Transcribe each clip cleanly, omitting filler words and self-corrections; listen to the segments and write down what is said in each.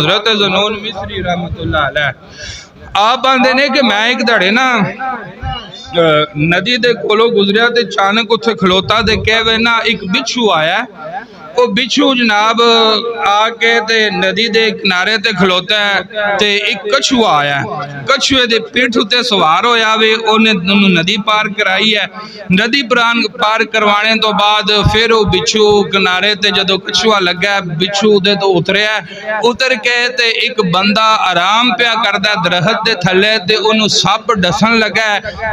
हज़रत ज़नून मिस्री रहमतुल्लाह अलैह आप आंदे ने कि मैं एक धड़े ना नदी दे कोलों गुजरिया ते अचानक उत्थे खलोता ते कहे ना एक बिच्छू आया। वो बिच्छू जनाब आके ते नदी दे किनारे ते खलोता है ते एक कछुआ आया। कछुए दे पिठ उत्ते सवार होया वे ओने नदी पार कराई है। नदी पार करवाने तो बाद फिर वो बिच्छू किनारे ते जदों कछुआ लगा बिच्छू उदे तो उतरिया उतर के ते एक बंदा आराम पिया करदा दरख्त दे थल्ले ते ओनू सप डसन लगा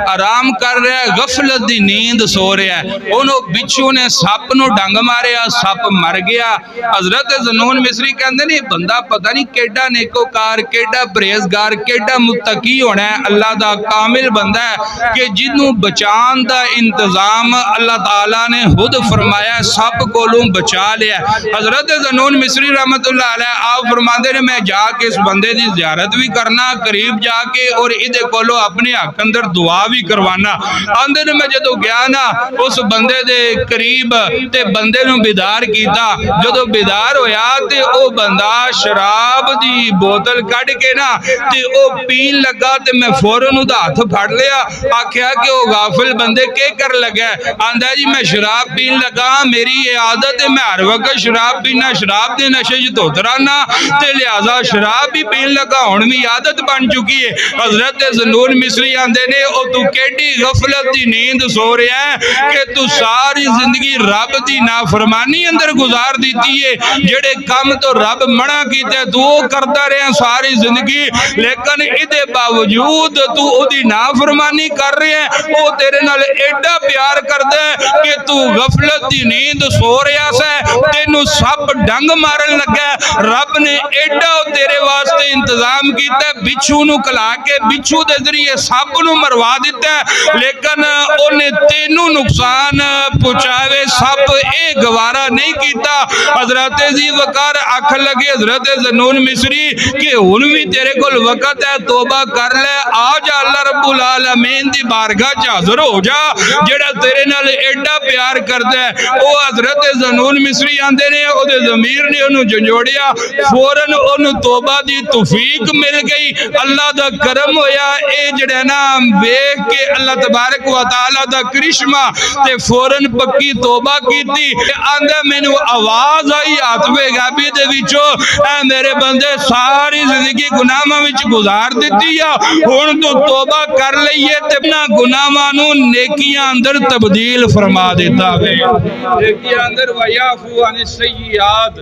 आराम कर रहा है गफलत दी नींद सो रहा है। ओनू बिच्छू ने सप नू डंग मारिया सप मर गया। हजरत ज़नून मिस्री कहते ने बंदा पता नहीं केडा नेकोकार केडा परहेजगार केडा मुत्तकी होना है अल्लाह दा कामिल बंदा है कि जिन्हों बचान दा इंतजाम अल्लाह ताला ने खुद फरमाया सप कोलों बचा लिया। हजरत ज़नून मिस्री रहमतुल्लाह अलैह आप फरमाते ने मैं जाके इस बंदे की ज़ियारत भी करना करीब जाके और इहदे कोलों अपने हक अंदर दुआ भी करवाना। आंदे ने मैं जदों गया ना उस बंदे दे करीब ते बंदे नूं बेदार कीता। जदों बेदार होया ते ओ बंदा शराब दी बोतल कढ़ के ना ते ओ पीन लगा ते मैं फौरन उहदा हथ फड़ लिया आख्या कि ओ गाफिल बंदे के कर लगा। आंदा जी मैं शराब पीन लगा मेरी ये आदत है मैं हर वक्त शराब पीना शराब के नशे च धोत रहना ते लिहाजा शराब भी पीन लगा हुण भी आदत बन चुकी है। हजरत ज़नून मिस्री आंदे ने ओ तू केडी गफलत दी नींद सो रहा है कि तू सारी जिंदगी रब दी नाफरमानी अंदर गुजार दी है। जेड़े काम तो रब मना कीते तू करता रहा सारी जिंदगी लेकिन इहदे बावजूद तू ओदी नाफरमानी कर रहा है। वो तेरे नाल एडा प्यार करदा है कि तू गफलत दी नींद सो रहा है तेनू सप डंग मारन लगा। रब ने एडा तेरे वास्ते इंतजाम किया बिच्छू नू कला के बिच्छू दे जरिए सप नू मरवा दिता लेकिन उन्हें तेनू नुकसान पहुंचावे सप ए गवारा नहीं किया। हजरत जी वकार आख लगे हजरत ज़नून मिस्री कि हुण भी तेरे कोल वक्त है तौबा कर ले आ जा अल्लाह रब्बुल आलमीन दी बारगाह च हाज़िर हो जा जेड़ा तेरे नाल एडा प्यार करदा है। ओ हजरत ज़नून मिस्री आंदे ने ओदे ज़मीर ने ओनू झंझोड़िया फौरन ओनू तौबा दी तौफीक मिल गई। अल्लाह दा करम होया ए जेड़ा ना वेख के अल्लाह तबारक व तआला दा करिश्मा ते फौरन पक्की तौबा कीती। आंदा मैनू आवाज आई आत्मे गाबी दे विचों ऐ मेरे बंदे सारी जिंदगी गुनाहां विच गुजार दित्ती आ हुण तू तौबा कर लईए ते ना गुनाहां नू नेकियां अंदर तब्दील फरमा देता वे। नेकियां अंदर वयाफू अन सय्यात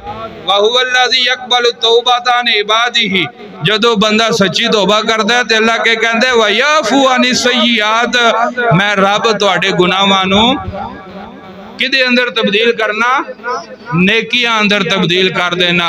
व हुवा अल्लज़ी यक़बलु तौबता अन इबादिही जदों बंदा सच्ची तौबा करदा है ते अल्लाह के कहंदे वयाफू अन सय्यात मैं रब तुहाडे गुनाहां नू किदे अंदर तब्दील करना नेकियां अंदर तब्दील कर देना।